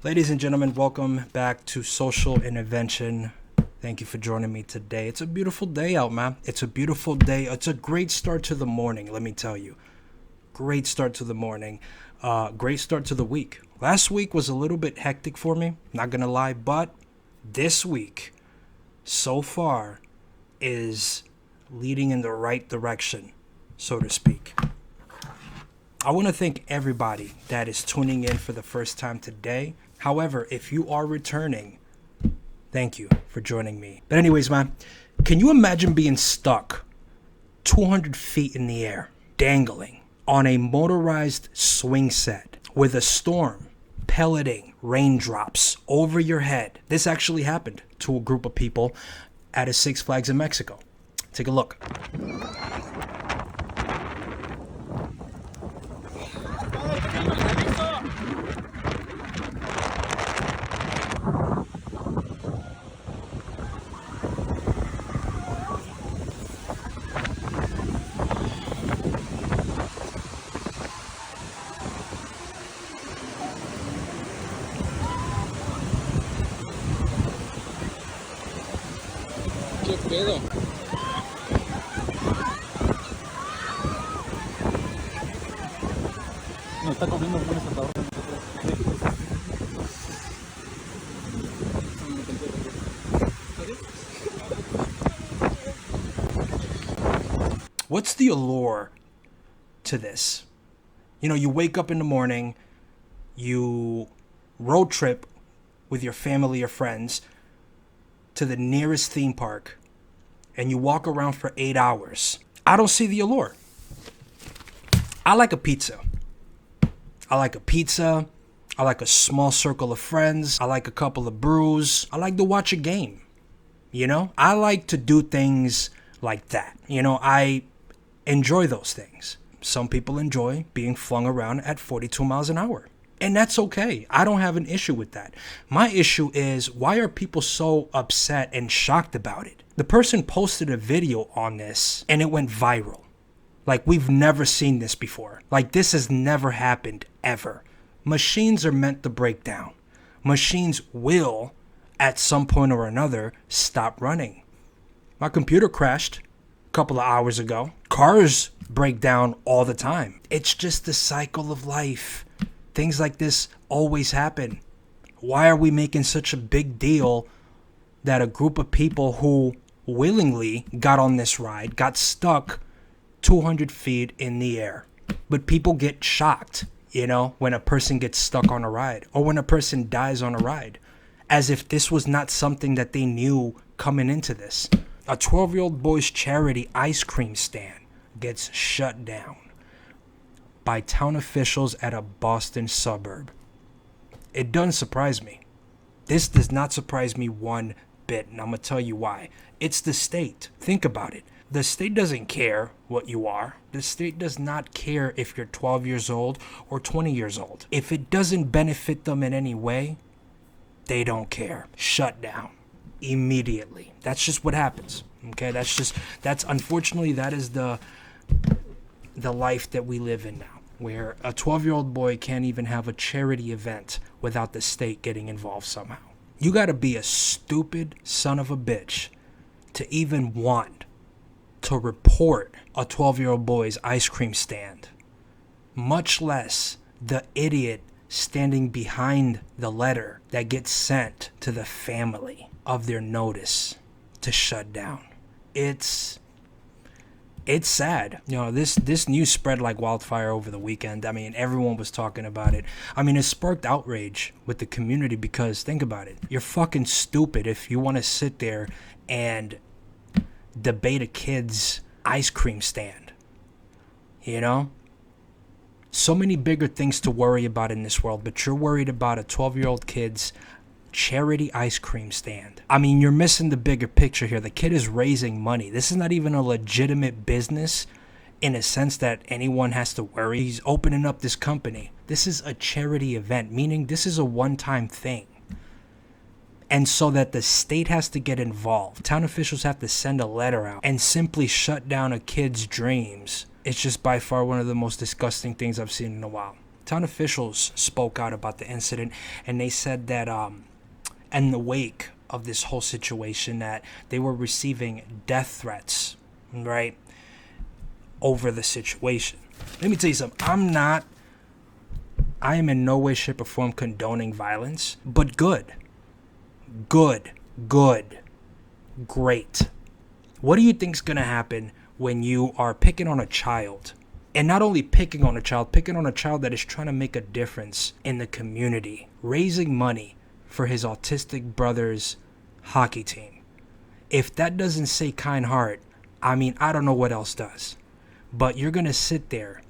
Ladies and gentlemen, welcome back to Social Intervention. Thank you for joining me today. It's a beautiful day out, man. It's a beautiful day. It's a great start to the morning, let me tell you. Great start to the morning. Great start to the week. Last week was a little bit hectic for me, not gonna lie, but this week, so far, is leading in the right direction, so to speak. I want to thank everybody that is tuning in for the first time today. However, if you are returning, thank you for joining me. But anyways, man, can you imagine being stuck 200 feet in the air, dangling on a motorized swing set with a storm pelleting raindrops over your head? This actually happened to a group of people at a Six Flags in Mexico. Take a look. ¿Qué pedo? Nos está comiendo un asador de nosotros. What's the allure to this? You know, you wake up in the morning, you road trip with your family or friends to the nearest theme park, and you walk around for 8 hours. I don't see the allure. I like a pizza. I like a small circle of friends. I like a couple of brews. I like to watch a game. You know, I like to do things like that. You know, I enjoy those things. Some people enjoy being flung around at 42 miles an hour. And that's okay. I don't have an issue with that. My issue is, why are people so upset and shocked about it? The person posted a video on this and it went viral. Like, we've never seen this before. Like, this has never happened ever. Machines are meant to break down. Machines will, at some point or another, stop running. My computer crashed a couple of hours ago. Cars break down all the time. It's just the cycle of life. Things like this always happen. Why are we making such a big deal that a group of people who willingly got on this ride got stuck 200 feet in the air? But people get shocked, you know, when a person gets stuck on a ride or when a person dies on a ride, as if this was not something that they knew coming into this. A 12-year-old boy's charity ice cream stand gets shut down by town officials at a Boston suburb. It doesn't surprise me. This does not surprise me one bit, and I'm going to tell you why. It's the state. Think about it. The state doesn't care what you are. The state does not care if you're 12 years old or 20 years old. If it doesn't benefit them in any way, they don't care. Shut down immediately. That's just what happens. Okay, that's unfortunately, that is the life that we live in now, where a 12-year-old boy can't even have a charity event without the state getting involved somehow. You got to be a stupid son of a bitch to even want to report a 12-year-old boy's ice cream stand, much less the idiot standing behind the letter that gets sent to the family of their notice to shut down. It's sad. You know, this news spread like wildfire over the weekend. I mean, everyone was talking about it. I mean, it sparked outrage with the community because, think about it, you're fucking stupid if you want to sit there and debate a kid's ice cream stand. You know? So many bigger things to worry about in this world, but you're worried about a 12-year-old kid's charity ice cream stand. I mean, you're missing the bigger picture here. The kid is raising money. This is not even a legitimate business in a sense that anyone has to worry. He's opening up this company. This is a charity event, meaning this is a one-time thing. And so that the state has to get involved. Town officials have to send a letter out and simply shut down a kid's dreams. It's just by far one of the most disgusting things I've seen in a while. Town officials spoke out about the incident, and they said that in the wake of this whole situation that they were receiving death threats, right, over the situation. Let me tell you something. I am in no way, shape, or form condoning violence, but good. Great. What do you think's going to happen when you are picking on a child? And not only picking on a child that is trying to make a difference in the community, raising money for his autistic brother's hockey team. If that doesn't say kind heart, I mean, I don't know what else does. But you're going to sit there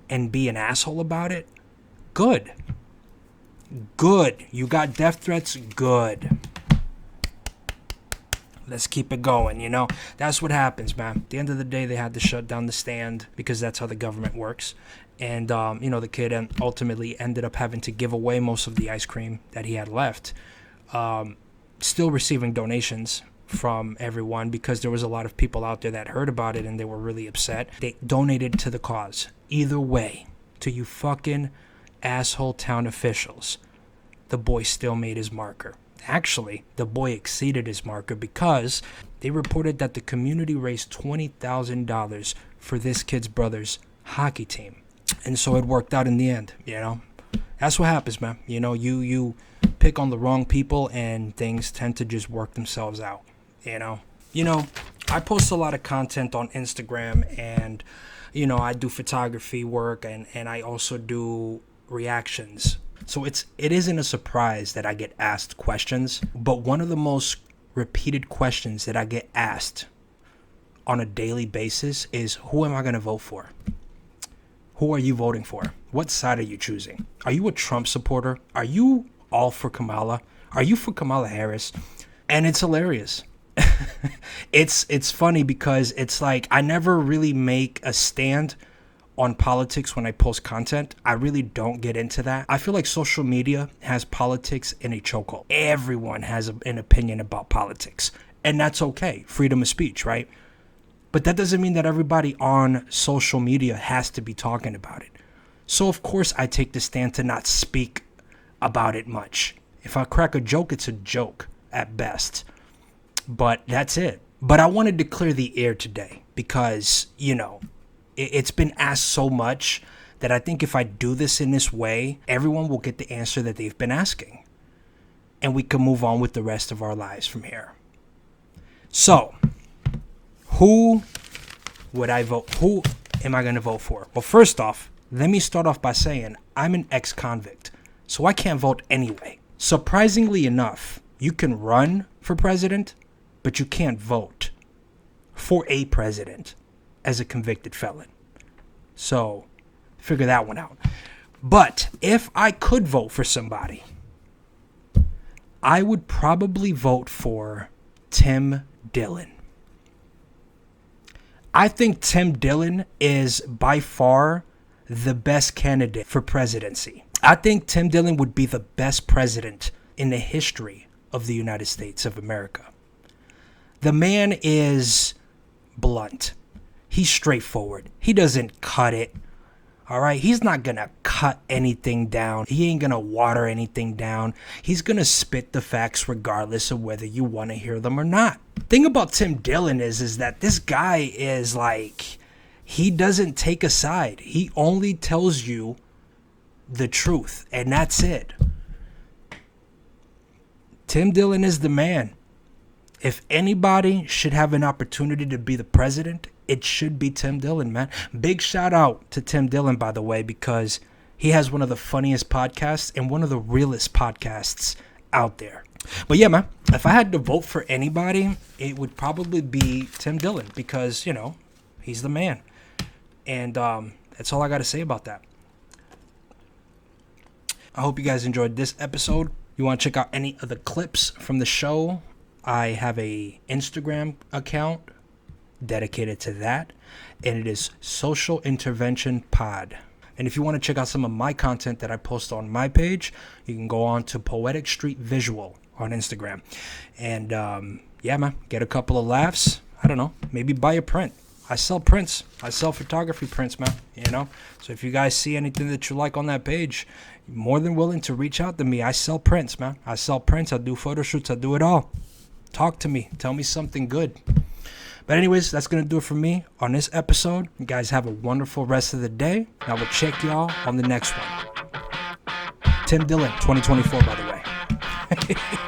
and be an asshole about it? Good. You got death threats? Good. Let's keep it going, you know? That's what happens, man. At the end of the day, they had to shut down the stand because that's how the government works. And, the kid ultimately ended up having to give away most of the ice cream that he had left. Still receiving donations from everyone because there was a lot of people out there that heard about it and they were really upset. They donated to the cause. Either way, to you fucking asshole town officials, the boy still made his marker. Actually, the boy exceeded his marker because they reported that the community raised $20,000 for this kid's brother's hockey team. And so it worked out in the end, you know? That's what happens, man. You know, you pick on the wrong people and things tend to just work themselves out, you know? I post a lot of content on Instagram and, I do photography work and I also do reactions. So it isn't a surprise that I get asked questions, but one of the most repeated questions that I get asked on a daily basis is, who am I going to vote for? Who are you voting for? What side are you choosing? Are you a Trump supporter? Are you all for Kamala? Are you for Kamala Harris? And it's hilarious. It's funny because it's like I never really make a stand on politics when I post content. I really don't get into that. I feel like social media has politics in a chokehold. Everyone has an opinion about politics, and that's okay. Freedom of speech, right? But that doesn't mean that everybody on social media has to be talking about it. So of course I take the stand to not speak about it much. If I crack a joke, it's a joke at best. But that's it. But I wanted to clear the air today because, it's been asked so much that I think if I do this in this way, everyone will get the answer that they've been asking. And we can move on with the rest of our lives from here. So, who would I vote? Who am I going to vote for? Well, first off, let me start off by saying I'm an ex-convict, so I can't vote anyway. Surprisingly enough, you can run for president, but you can't vote for a president as a convicted felon. So, figure that one out. But if I could vote for somebody, I would probably vote for Tim Dillon. I think Tim Dillon is by far the best candidate for presidency. I think Tim Dillon would be the best president in the history of the United States of America. The man is blunt. He's straightforward. He doesn't cut it. All right. He's not going to cut anything down. He ain't going to water anything down. He's going to spit the facts regardless of whether you want to hear them or not. Thing about Tim Dillon is that this guy is like, he doesn't take a side. He only tells you the truth, and that's it. Tim Dillon is the man. If anybody should have an opportunity to be the president, it should be Tim Dillon, man. Big shout out to Tim Dillon, by the way, because he has one of the funniest podcasts and one of the realest podcasts out there. But yeah, man, if I had to vote for anybody, it would probably be Tim Dillon because, he's the man. And that's all I got to say about that. I hope you guys enjoyed this episode. You want to check out any of the clips from the show? I have a Instagram account dedicated to that, and it is Social Intervention Pod. And if you want to check out some of my content that I post on my page, you can go on to Poetic Street Visual on Instagram. And yeah, man, get a couple of laughs. I don't know, maybe buy a print. I sell prints. I sell photography prints, man. You know? So if you guys see anything that you like on that page, you're more than willing to reach out to me. I sell prints, man. I sell prints. I do photo shoots. I do it all. Talk to me. Tell me something good. But anyways, that's going to do it for me on this episode. You guys have a wonderful rest of the day. And I will check y'all on the next one. Tim Dillon, 2024, by the way.